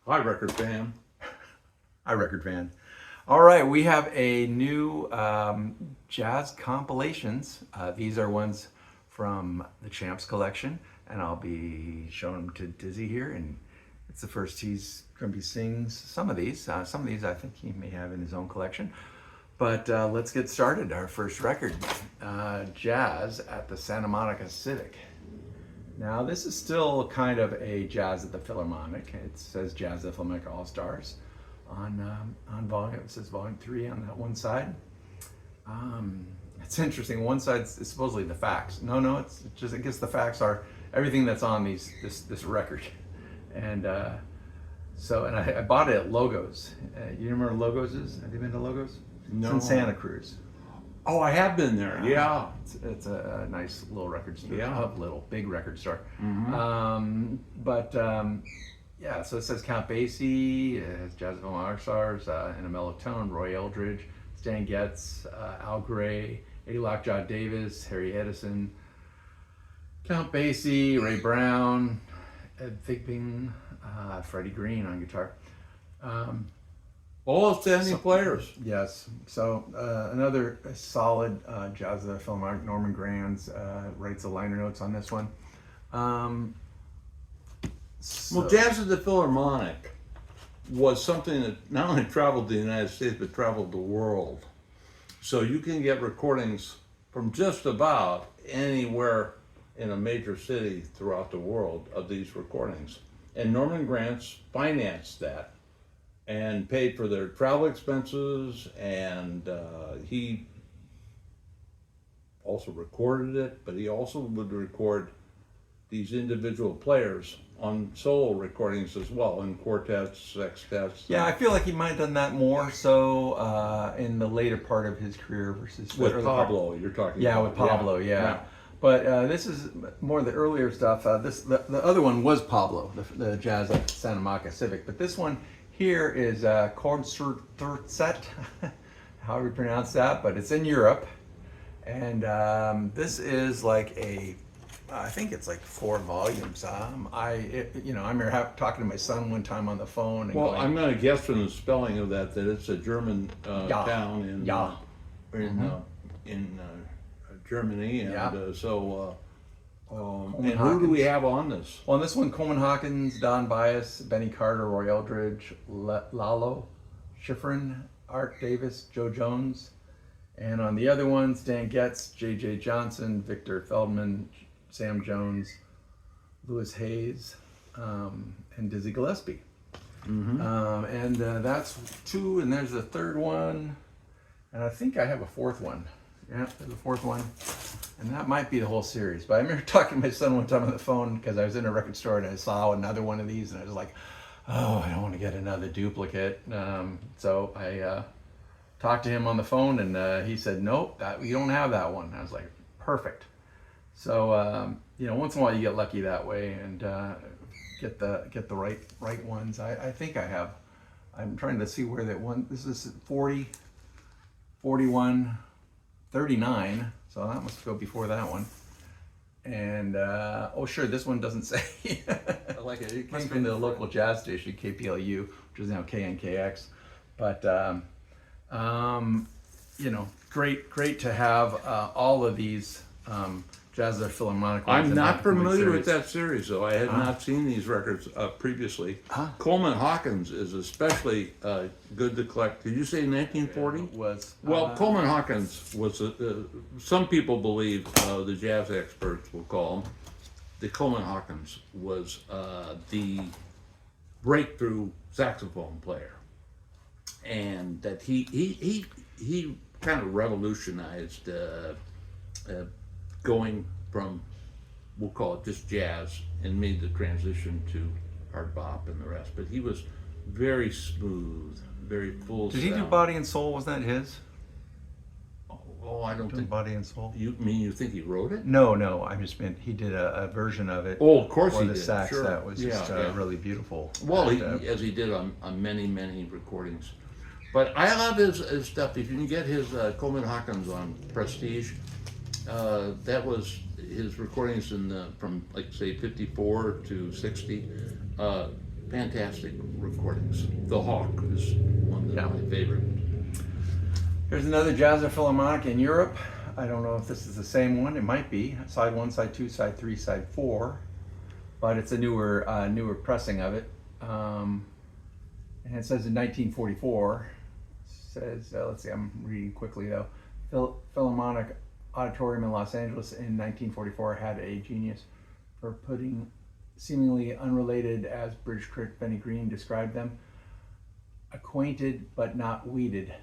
Hi, record fan. Hi, record fan. All right, we have a new jazz compilations. These are ones from the Champs collection, and I'll be showing them to Dizzy here. And it's the first he's going to be singing some of these. Some of these I think he may have in his own collection. But let's get started. Our first record, Jazz at the Santa Monica Civic. Now, this is still kind of a Jazz at the Philharmonic. It says Jazz at the Philharmonic All Stars on volume. It says volume 3 on that one side. It's interesting. One side is supposedly the facts. No, it's just, I guess the facts are everything that's on this record. And and I bought it at Logos. You remember where Logos is? Have you been to Logos? No. It's in Santa Cruz. Oh, I have been there. Yeah. It's a nice little record store. Yeah. Big record store. Mm-hmm. Yeah, so it says Count Basie, it has Jazz at All Stars, in a mellow tone, Roy Eldridge, Stan Getz, Al Gray, Eddie Lockjaw Davis, Harry Edison, Count Basie, Ray Brown, Ed Thigpen, Freddie Green on guitar. All outstanding players. Yes. So another solid Jazz at the Philharmonic. Norman Granz writes the liner notes on this one. Well, Jazz at the Philharmonic was something that not only traveled the United States, but traveled the world. So you can get recordings from just about anywhere in a major city throughout the world of these recordings. And Norman Granz financed that and paid for their travel expenses, and he also recorded it, but he also would record these individual players on solo recordings as well, in quartets, sextets. Yeah, I feel like he might have done that more so in the later part of his career versus With Pablo, you're talking yeah, about. with Pablo, yeah. But this is more the earlier stuff. The other one was Pablo, the Jazz at Santa Monica Civic. But this one here is Concertset, however you pronounce that, but it's in Europe. And this is like I think it's like 4 volumes. I remember talking to my son one time on the phone. And Well, I'm going to guess from the spelling of that it's a German town in Germany, and and who do we have on this? Well, on this one, Coleman Hawkins, Don Byas, Benny Carter, Roy Eldridge, Lalo Schifrin, Art Davis, Joe Jones. And on the other one, Stan Getz, J.J. Johnson, Victor Feldman, Sam Jones, Louis Hayes, and Dizzy Gillespie. Mm-hmm. That's 2, and there's a third one, and I think I have a 4th one. Yeah, there's a 4th one, and that might be the whole series. But I remember talking to my son one time on the phone because I was in a record store and I saw another one of these, and I was like, oh, I don't want to get another duplicate. So I talked to him on the phone, and he said, nope, you don't have that one. I was like, perfect. So once in a while you get lucky that way and get the right ones. I think I have. I'm trying to see where that one. This is 40, 41, 39. So that must go before that one. And sure, this one doesn't say. I like it. It came from the local jazz station KPLU, which is now KNKX. But great to have all of these. Jazz at the Philharmonic. I'm not familiar with that series, though. I had not seen these records previously. Coleman Hawkins is especially good to collect. Did you say 1940? Coleman Hawkins was, some people believe, the jazz experts will call him, the Coleman Hawkins was the breakthrough saxophone player. And that he kind of revolutionized going from, we'll call it just jazz, and made the transition to hard bop and the rest. But he was very smooth, very full. Did he do Body and Soul? Was that his? Oh, I don't think Body and Soul. You think he wrote it? No. I just meant he did a version of it. Oh, of course he did. For the sax, sure. that was just really beautiful. Well, as he did on many recordings. But I love his stuff. If you can get his Coleman Hawkins on Prestige, that was his recordings from like say 54 to 60. fantastic recordings. The Hawk is one of my favorite. Here's another Jazz Philharmonic in Europe. I don't know if this is the same one. It might be. Side 1, Side 2, Side 3, Side 4. But it's a newer pressing of it. And it says in 1944. It says, let's see, I'm reading quickly though. Philharmonic Auditorium in Los Angeles in 1944 had a genius for putting seemingly unrelated, as British critic Benny Green described them, acquainted but not weeded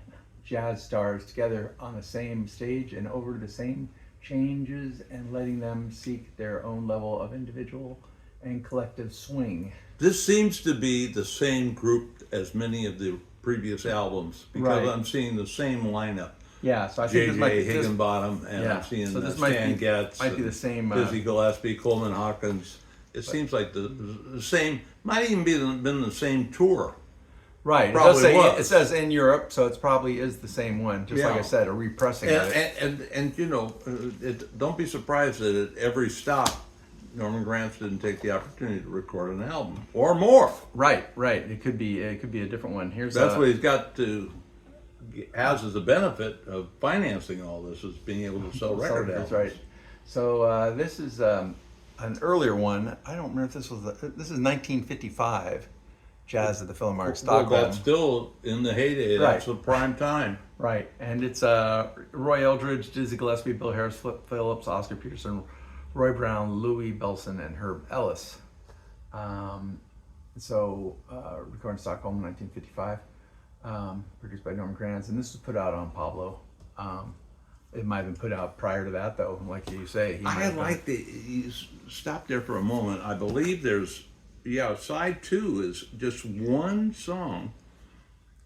jazz stars together on the same stage and over the same changes and letting them seek their own level of individual and collective swing. This seems to be the same group as many of the previous albums because I'm seeing the same lineup. Yeah, so I think J.J. Higginbottom, and I'm seeing Stan Getz, might be the same. Dizzy Gillespie, Coleman Hawkins. It seems like the same, might even been the same tour. Right, it says in Europe, so it probably is the same one. Just like I said, a repressing of it. And you know, don't be surprised that at every stop, Norman Granz didn't take the opportunity to record an album or more. Right. It could be a different one. That's what he's got to has as a benefit of financing all this is being able to sell record albums. Right. So this is an earlier one. I don't remember if this was this is 1955. Jazz at the Philharmonic Stockholm. Well, that's still in the heyday. That's the prime time. Right, and it's Roy Eldridge, Dizzy Gillespie, Bill Harris, Flip Phillips, Oscar Peterson, Roy Brown, Louis Bellson, and Herb Ellis. Recorded in Stockholm, 1955, produced by Norman Granz, and this was put out on Pablo. It might have been put out prior to that, though, like you say. You stop there for a moment. I believe there's. Side 2 is just one song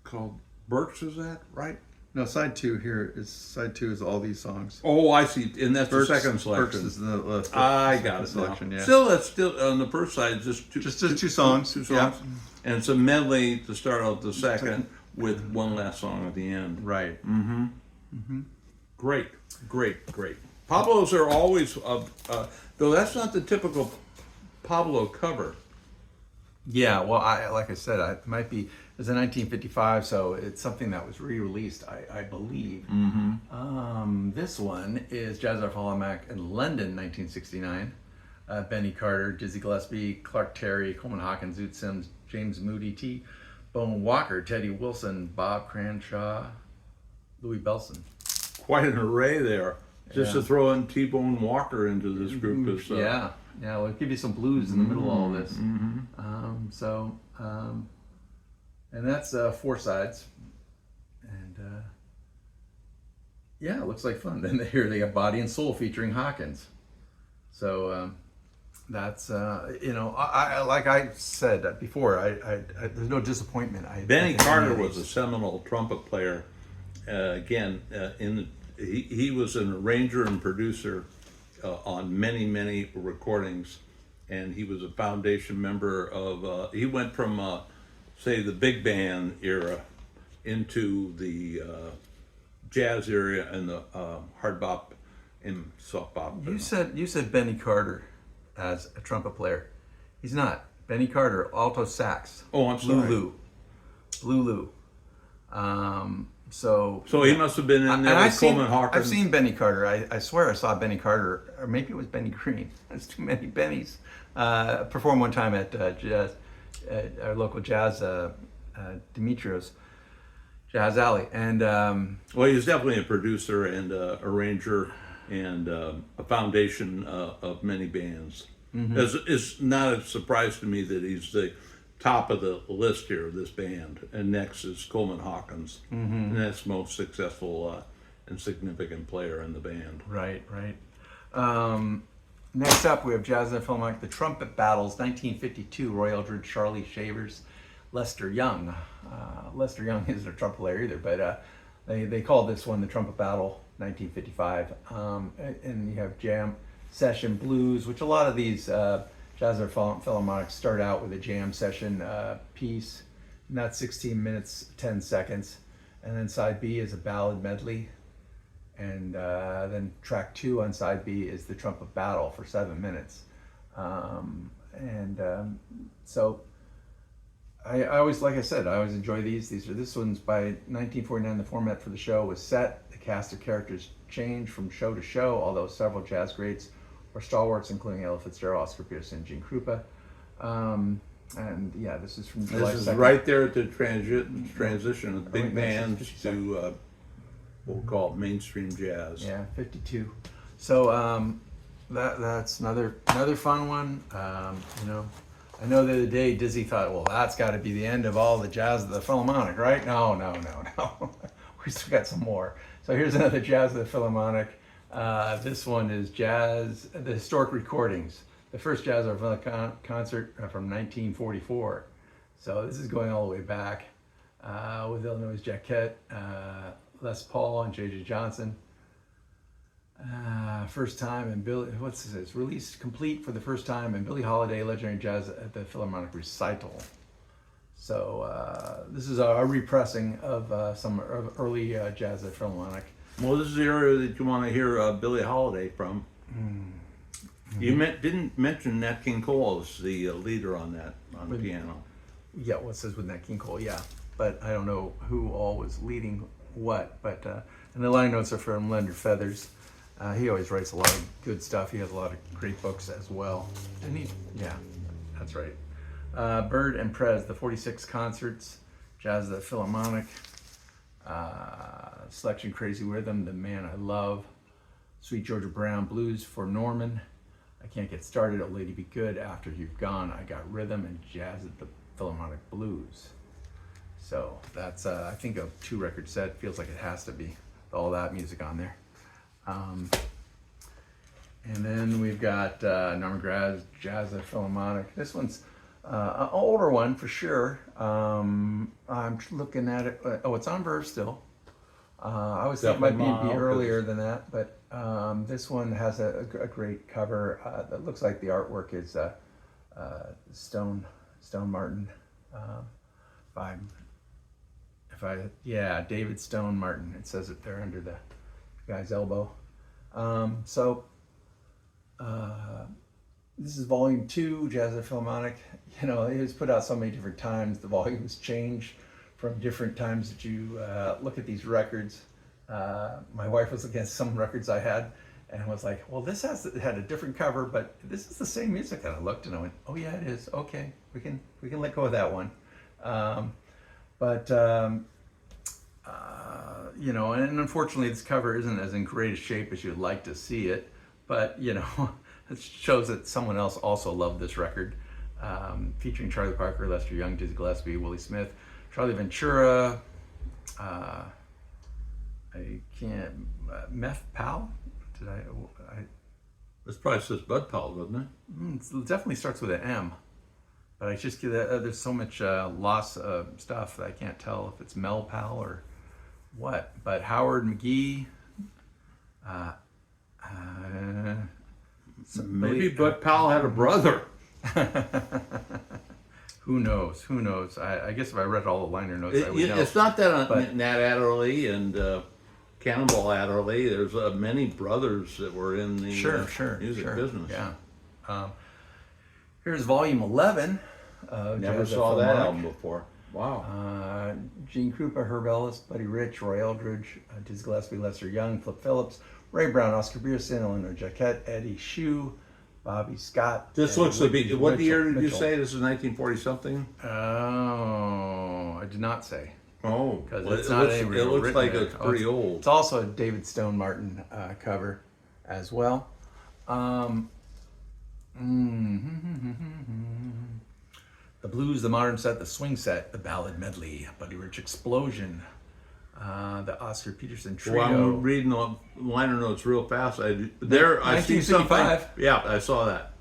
called Birch, is that right? No, side 2 is all these songs. Oh, I see, and that's the second selection. Birch is the I got it selection, now. Still, that's still, on the first side, just two songs. Two songs. Yeah. And it's a medley to start out the second with one last song at the end. Right. Great. Pablos are always, though that's not the typical Pablo cover. Yeah, well, like I said, it might be. It was in 1955, so it's something that was re-released, I believe. This one is Jazz Philharmonic in London, 1969. Benny Carter, Dizzy Gillespie, Clark Terry, Coleman Hawkins, Zoot Sims, James Moody, T. Bone Walker, Teddy Wilson, Bob Cranshaw, Louis Bellson. Quite an array there. Just to throw in T-Bone Walker into this group is. Yeah, we'll give you some blues in the middle of all this. And that's 4 sides. And it looks like fun. Then here they got Body and Soul featuring Hawkins. So that's like I said before, I there's no disappointment. Benny Carter was a seminal trumpet player. He was an arranger and producer on many recordings, and he was a foundation member of. He went from say the big band era into the jazz area and the hard bop and soft bop. You said Benny Carter as a trumpet player. He's not. Benny Carter, alto sax. Oh, I'm sorry. Blue Lou. So he must have been in there with Coleman Hawkins. I've seen Benny Carter. I swear I saw Benny Carter, or maybe it was Benny Green. There's too many Bennys. Perform one time at our local jazz, Dimitrios Jazz Alley, and well, he's definitely a producer and arranger and a foundation of many bands. It's not a surprise to me that he's the top of the list here of this band, and next is Coleman Hawkins, and that's most successful and significant player in the band. Right. Next up, we have Jazz and Philharmonic, The Trumpet Battles, 1952. Roy Eldridge, Charlie Shavers, Lester Young. Lester Young isn't a trumpet player either, but they called this one the Trumpet Battle, 1955. And you have jam session blues, which a lot of these Jazz and Philharmonic start out with a jam session piece, and that's 16 minutes 10 seconds, and then side B is a ballad medley, and then track 2 on side B is the Trumpet Battle for 7 minutes. So I always, like I said, I always enjoy these. This one's by 1949. The format for the show was set. The cast of characters changed from show to show, although several jazz greats were stalwarts, including Ella Fitzgerald, Oscar Peterson, and Gene Krupa. And yeah, this is from July 2nd. This is right there at the transition of big bands to what we'll call mainstream jazz. Yeah, 52. So that's another fun one. You know, I know the other day Dizzy thought, well, that's got to be the end of all the Jazz of the Philharmonic, right? No. We still got some more. So here's another Jazz of the Philharmonic. This one is Jazz, the Historic Recordings. The first Jazz of the Philharmonic concert from 1944. So this is going all the way back with Illinois Jacquet, Les Paul, and J.J. Johnson. First time in Billy, what's this? It's released complete for the first time in Billie Holiday, Legendary Jazz at the Philharmonic Recital. So this is a repressing of some early jazz at Philharmonic. Well, this is the area that you want to hear Billie Holiday from. You didn't mention Nat King Cole as the leader on that, on the piano. Yeah, well, it says with Nat King Cole, yeah. But I don't know who all was leading what. But and the line notes are from Leonard Feathers. He always writes a lot of good stuff. He has a lot of great books as well. And yeah, that's right. Bird and Prez, the 46 concerts, Jazz at the Philharmonic, Selection Crazy Rhythm, The Man I Love, Sweet Georgia Brown Blues for Norman, I Can't Get Started, Oh Lady Be Good, After You've Gone, I Got Rhythm, and Jazz at the Philharmonic Blues. So that's, I think, a 2-record set. Feels like it has to be, all that music on there. And then we've got Norman Grad's Jazz at Philharmonic. This one's an older one for sure. I'm looking at it. Oh, it's on Verve still. I was thinking it might be earlier than that, but this one has a great cover that looks like the artwork is Stone Martin by David Stone Martin. It says it there under the guy's elbow. This is volume 2, Jazz at Philharmonic. You know, it was put out so many different times. The volumes change from different times that you look at these records. My wife was looking at some records I had and was like, well, this had a different cover, but this is the same music. And I looked and I went, oh yeah, it is. Okay, we can let go of that one. You know, and unfortunately this cover isn't as in great a shape as you'd like to see it, but you know, it shows that someone else also loved this record. Featuring Charlie Parker, Lester Young, Dizzy Gillespie, Willie Smith, Charlie Ventura, Meth Powell? This probably says Bud Powell, doesn't it? It definitely starts with an M. But I just get there's so much lost stuff that I can't tell if it's Mel Powell or what. But Howard McGee, maybe Bud Powell had a brother. Who knows? I guess if I read all the liner notes, I would know. It's not that Nat Adderley and Cannonball Adderley. There's many brothers that were in the music business. Yeah. Here's volume 11. Never saw that album before. Wow. Gene Krupa, Herb Ellis, Buddy Rich, Roy Eldridge, Dizzy Gillespie, Lester Young, Flip Phillips, Ray Brown, Oscar Peterson, Eleanor Jacquet, Eddie Shue, Bobby Scott. This looks to be, what year did you say? This is 1940 something? Oh, I did not say. Oh, because well, it looks like it's pretty old. It's also a David Stone Martin cover as well. The blues, the modern set, the swing set, the ballad medley, Buddy Rich Explosion, the Oscar Peterson trio. Well, I'm reading the liner notes real fast. I see something. Yeah, I saw that.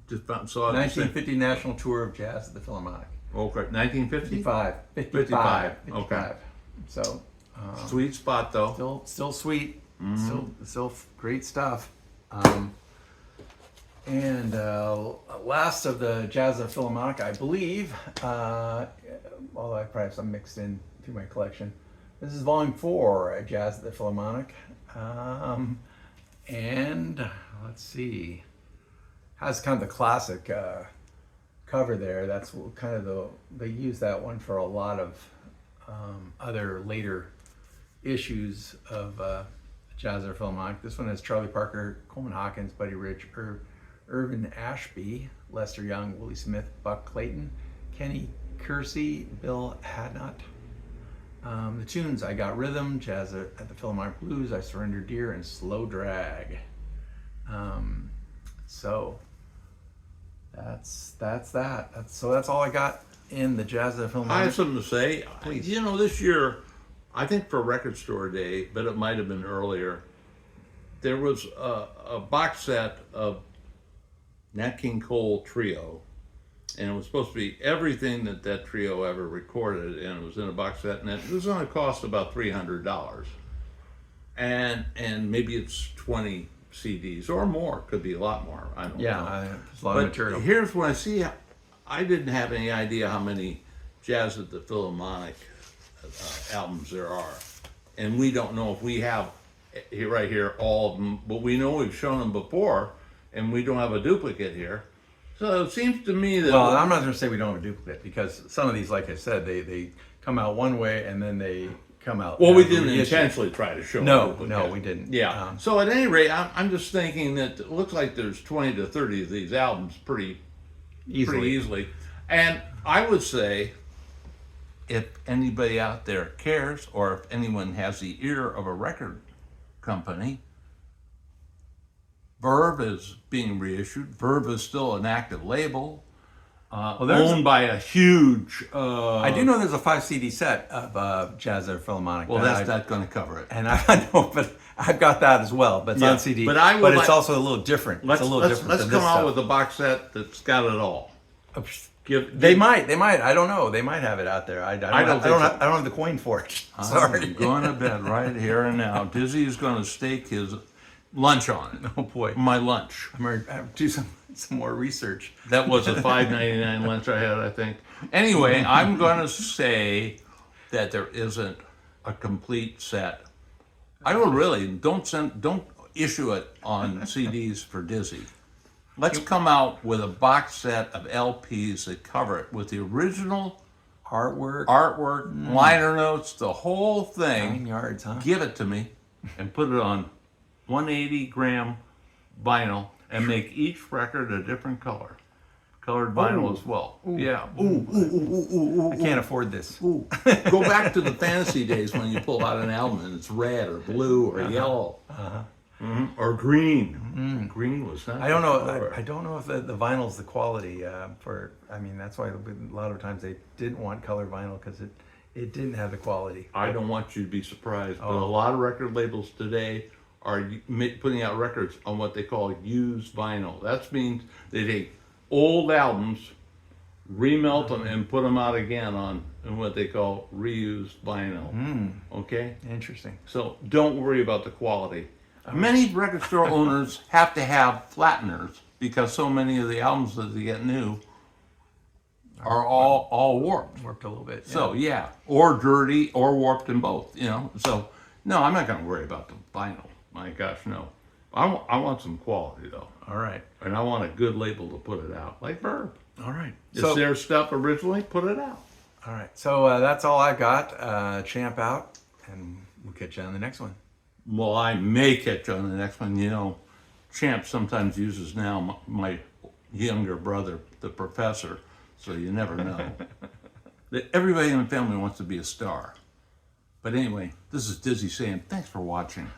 Just saw it. 1950 National Tour of Jazz at the Philharmonic. Okay, 1950? 55. Okay. So sweet spot though. Still sweet. Still great stuff. And last of the Jazz at the Philharmonic, I believe, although I probably have some mixed in through my collection. This is volume 4, Jazz at the Philharmonic. And let's see, has kind of the classic cover there, that's kind of they use that one for a lot of other later issues of Jazz Philharmonic. This one has Charlie Parker, Coleman Hawkins, Buddy Rich, Irvin Ashby, Lester Young, Willie Smith, Buck Clayton, Kenny Kersey, Bill Hadnot. The tunes: I Got Rhythm, Jazz at the Philharmonic Blues, I Surrender Dear, and Slow Drag. So that's that. So that's all I got in the Jazz at the Philharmonic. I have something to say. Please. You know, this year, I think for Record Store Day, but it might have been earlier, there was a box set of Nat King Cole Trio, and it was supposed to be everything that trio ever recorded, and it was in a box set, and it was going to cost about $300, and maybe it's 20 CDs or more. Could be a lot more. I don't know. Yeah, it's a lot of material. Here's what I see. I didn't have any idea how many Jazz at the Philharmonic albums there are, and we don't know if we have right here all of them, but we know we've shown them before, and we don't have a duplicate here. So it seems to me that... Well, I'm not going to say we don't have a duplicate, because some of these, like I said, they come out one way and then they come out... Well, we didn't intentionally try to show a duplicate. No, we didn't. Yeah. So at any rate, I'm just thinking that it looks like there's 20 to 30 of these albums pretty easily. And I would say, if anybody out there cares, or if anyone has the ear of a record company, Verve is being reissued. Verve is still an active label, owned by a huge... I do know there's a 5 CD set of Jazz at Philharmonic. Well, that's not going to cover it. And I know, but I've got that as well, but it's on CD. But it's also a little different. Let's come out with a box set that's got it all. They might. I don't know. They might have it out there. I don't have the coin for it. Sorry. I'm going to bed right here and now. Dizzy is going to stake his lunch on it. Oh boy, my lunch. I'm going to do some more research. That was a $5.99 lunch I had, I think. Anyway, I'm going to say that there isn't a complete set. I don't issue it on CDs for Dizzy. Let's come out with a box set of LPs that cover it with the original artwork, liner notes, the whole thing. 9 yards, huh? Give it to me and put it on 180-gram vinyl and make each record a different color. Colored vinyl as well. Ooh. Yeah. I can't afford this. Go back to the fantasy days when you pull out an album and it's red or blue or yellow. Or green. Green was not. I don't know. I don't know if the vinyl's the quality that's why a lot of times they didn't want colored vinyl, because it didn't have the quality. I don't want you to be surprised, but a lot of record labels today are putting out records on what they call used vinyl. That means they take old albums, remelt them, and put them out again on what they call reused vinyl. Okay? Interesting. So don't worry about the quality. Many record store owners have to have flatteners because so many of the albums that they get new are all warped. Warped a little bit. Yeah. So yeah, or dirty or warped in both. So no, I'm not going to worry about the vinyl. My gosh, no. I want some quality though. All right. And I want a good label to put it out, like Verve. All right. It's their stuff originally. Put it out. All right. So that's all I got. Champ out, and we'll catch you on the next one. Well, I may catch you on the next one. Champ sometimes uses now my younger brother, the professor, so you never know. Everybody in the family wants to be a star. But anyway, this is Dizzy saying thanks for watching.